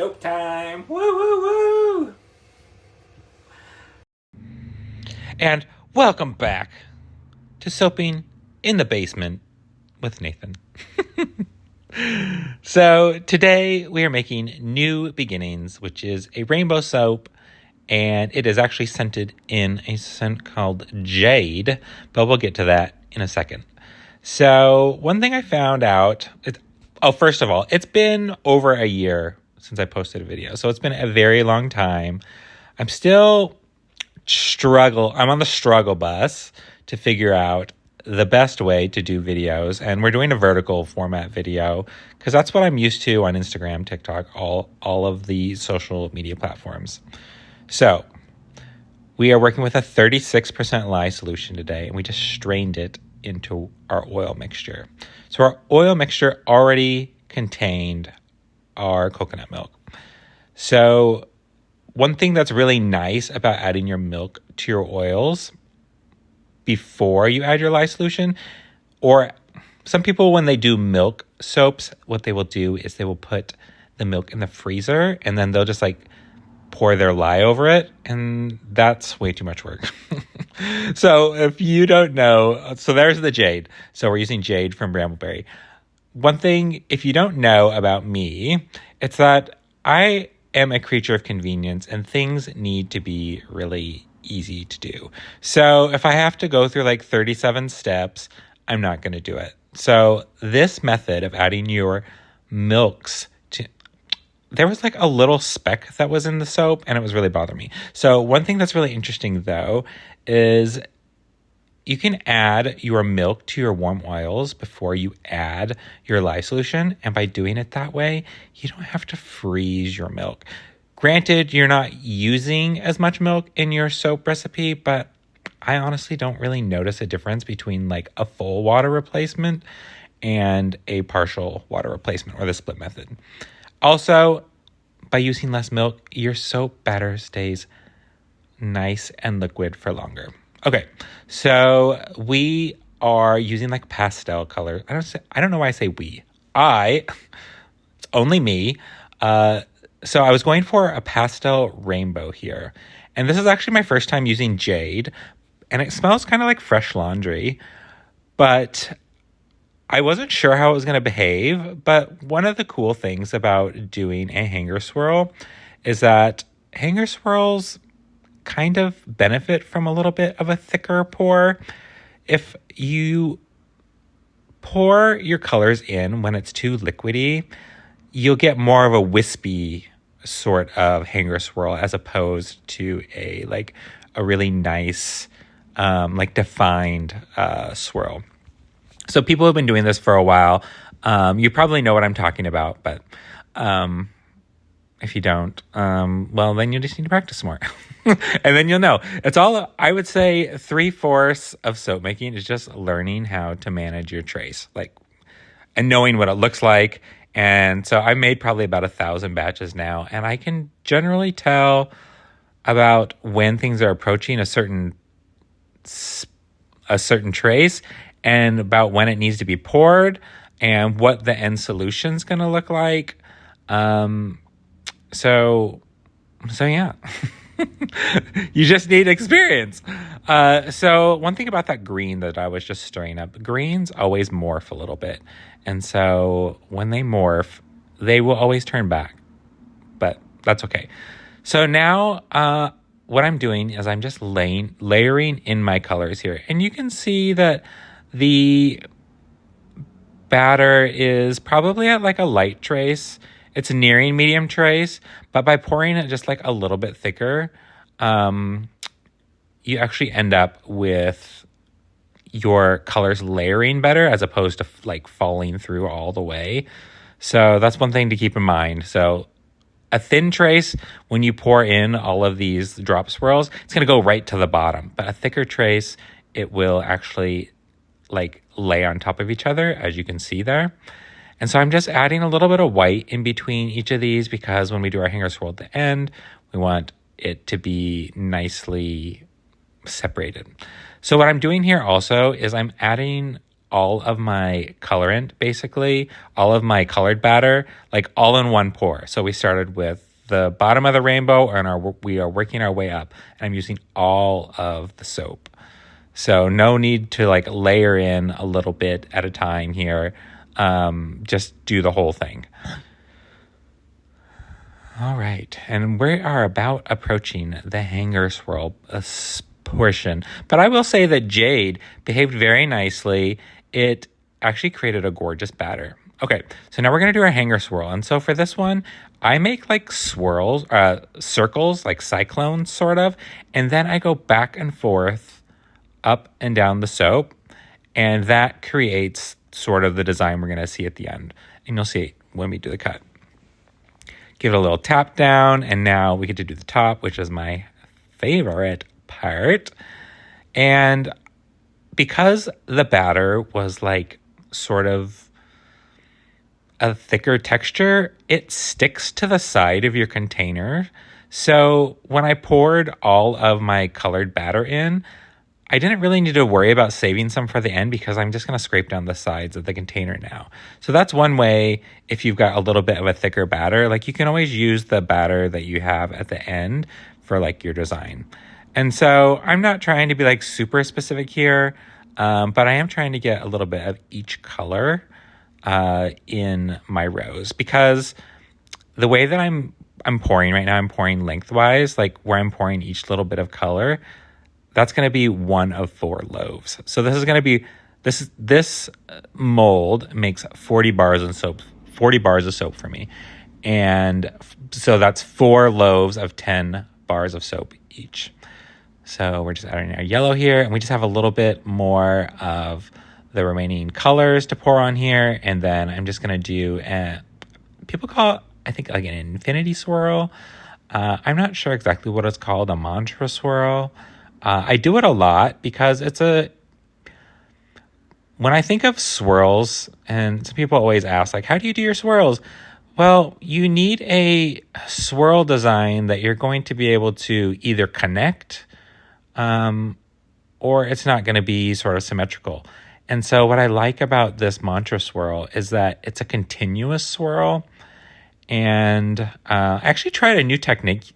Soap time! Woo woo woo! And welcome back to Soaping in the Basement with Nathan. So today we are making New Beginnings, which is a rainbow soap, and it is actually scented in a scent called Jade, but we'll get to that in a second. So one thing I found out, first of all, it's been over a year since I posted a video, so it's been a very long time. I'm still I'm on the struggle bus to figure out the best way to do videos, and we're doing a vertical format video because that's what I'm used to on Instagram, TikTok, all of the social media platforms. So we are working with a 36% lye solution today, and we just strained it into our oil mixture. So our oil mixture already contained our coconut milk. So one thing that's really nice about adding your milk to your oils before you add your lye solution, or some people when they do milk soaps, what they will do is they will put the milk in the freezer and then they'll just like pour their lye over it, and that's way too much work. So if you don't know, so there's the Jade. So we're using Jade from Brambleberry. One thing, if you don't know about me, it's that I am a creature of convenience and things need to be really easy to do. So if I have to go through like 37 steps, I'm not going to do it. So this method of adding your milks to, there was like a little speck that was in the soap and it was really bothering me. So one thing that's really interesting though is you can add your milk to your warm oils before you add your lye solution. And by doing it that way, you don't have to freeze your milk. Granted, you're not using as much milk in your soap recipe, but I honestly don't really notice a difference between like a full water replacement and a partial water replacement or the split method. Also, by using less milk, your soap batter stays nice and liquid for longer. Okay, so we are using like pastel color. I don't know why I say we. It's only me. So I was going for a pastel rainbow here. And this is actually my first time using Jade. And it smells kind of like fresh laundry. But I wasn't sure how it was going to behave. But one of the cool things about doing a hanger swirl is that hanger swirls kind of benefit from a little bit of a thicker pour. If you pour your colors in when it's too liquidy, you'll get more of a wispy sort of hanger swirl as opposed to a really nice defined swirl. So people have been doing this for a while. You probably know what I'm talking about, but if you don't, well, then you just need to practice more. And then you'll know. It's all, I would say 3/4 of soap making is just learning how to manage your trace, and knowing what it looks like. And so I made probably about 1,000 batches now, and I can generally tell about when things are approaching a certain trace and about when it needs to be poured and what the end solution's going to look like. So yeah. You just need experience. So one thing about that green that I was just stirring up, greens always morph a little bit. And so when they morph, they will always turn back. But that's okay. So now what I'm doing is I'm just layering in my colors here. And you can see that the batter is probably at like a light trace. It's nearing medium trace, but by pouring it just like a little bit thicker, you actually end up with your colors layering better as opposed to like falling through all the way. So that's one thing to keep in mind. So a thin trace, when you pour in all of these drop swirls, it's going to go right to the bottom. But a thicker trace, it will actually like lay on top of each other, as you can see there. And so I'm just adding a little bit of white in between each of these because when we do our hanger swirl at the end, we want it to be nicely separated. So what I'm doing here also is I'm adding all of my colorant, basically, all of my colored batter, like all in one pour. So we started with the bottom of the rainbow and we are working our way up. And I'm using all of the soap. So no need to like layer in a little bit at a time here. Just do the whole thing. All right, and we are about approaching the hanger swirl portion. But I will say that Jade behaved very nicely. It actually created a gorgeous batter. Okay, so now we're going to do our hanger swirl. And so for this one, I make like swirls, circles, like cyclones sort of. And then I go back and forth, up and down the soap. And that creates sort of the design we're going to see at the end. And you'll see when we do the cut. Give it a little tap down, and now we get to do the top, which is my favorite part. And because the batter was like sort of a thicker texture, it sticks to the side of your container. So when I poured all of my colored batter in, I didn't really need to worry about saving some for the end because I'm just going to scrape down the sides of the container now. So that's one way if you've got a little bit of a thicker batter, like you can always use the batter that you have at the end for like your design. And so I'm not trying to be like super specific here, but I am trying to get a little bit of each color in my rows because the way that I'm pouring right now, I'm pouring lengthwise, like where I'm pouring each little bit of color. That's going to be 1 of 4 loaves. So this is going to be, this mold makes 40 bars of soap for me. And so that's 4 loaves of 10 bars of soap each. So we're just adding our yellow here, and we just have a little bit more of the remaining colors to pour on here. And then I'm just going to do, people call it, I think, like an infinity swirl. I'm not sure exactly what it's called, a mantra swirl. I do it a lot because when I think of swirls, and some people always ask, like, how do you do your swirls? Well, you need a swirl design that you're going to be able to either connect, or it's not going to be sort of symmetrical. And so what I like about this mantra swirl is that it's a continuous swirl. And I actually tried a new technique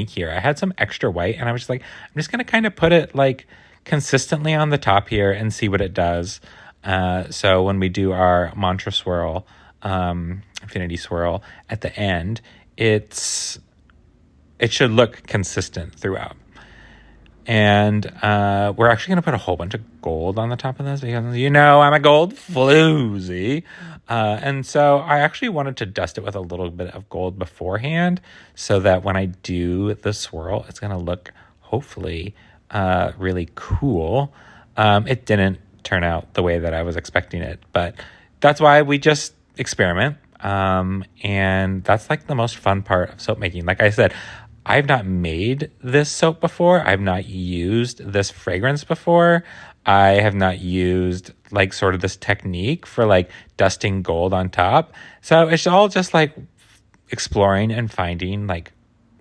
here. I had some extra white, and I was just like, I'm just going to kind of put it like consistently on the top here and see what it does. So when we do our mantra swirl, infinity swirl at the end, it should look consistent throughout. And we're actually going to put a whole bunch of gold on the top of this because, I'm a gold floozy. And so I actually wanted to dust it with a little bit of gold beforehand so that when I do the swirl, it's going to look, hopefully, really cool. It didn't turn out the way that I was expecting it, but that's why we just experiment. And that's like the most fun part of soap making. Like I said, I've not made this soap before. I've not used this fragrance before. I have not used like sort of this technique for like dusting gold on top. So it's all just like exploring and finding like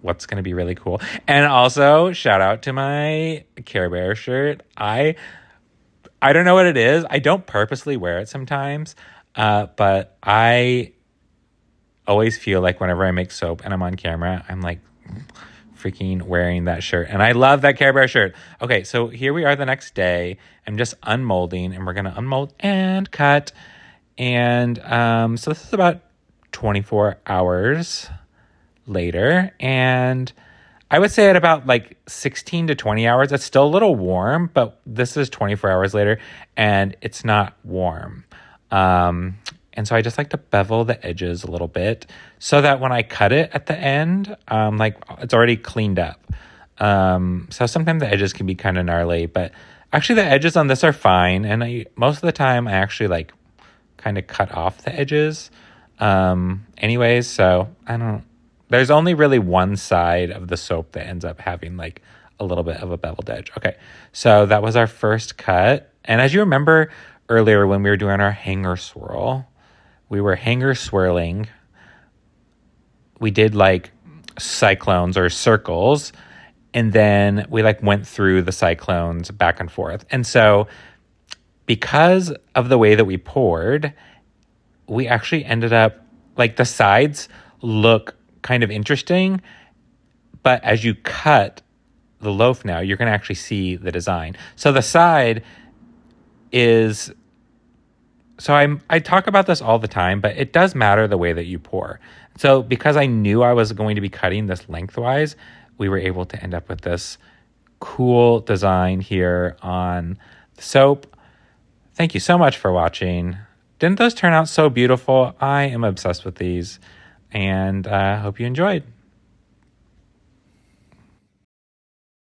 what's going to be really cool. And also shout out to my Care Bear shirt. I don't know what it is. I don't purposely wear it sometimes, but I always feel like whenever I make soap and I'm on camera, I'm like freaking wearing that shirt. And I love that Care Bear shirt. Okay, so here we are the next day. I'm just unmolding, and we're going to unmold and cut. And so this is about 24 hours later. And I would say at about like 16 to 20 hours, it's still a little warm, but this is 24 hours later, and it's not warm. And so I just like to bevel the edges a little bit so that when I cut it at the end, like it's already cleaned up. So sometimes the edges can be kind of gnarly, but actually the edges on this are fine. And most of the time I actually like kind of cut off the edges. Anyways, so there's only really one side of the soap that ends up having like a little bit of a beveled edge. Okay, so that was our first cut. And as you remember earlier when we were doing our hanger swirl, we were hanger swirling. We did like cyclones or circles, and then we like went through the cyclones back and forth. And so because of the way that we poured, we actually ended up, like, the sides look kind of interesting, but as you cut the loaf now, you're going to actually see the design. So the side is, so I talk about this all the time, but it does matter the way that you pour. So because I knew I was going to be cutting this lengthwise, we were able to end up with this cool design here on the soap. Thank you so much for watching. Didn't those turn out so beautiful? I am obsessed with these, and I hope you enjoyed.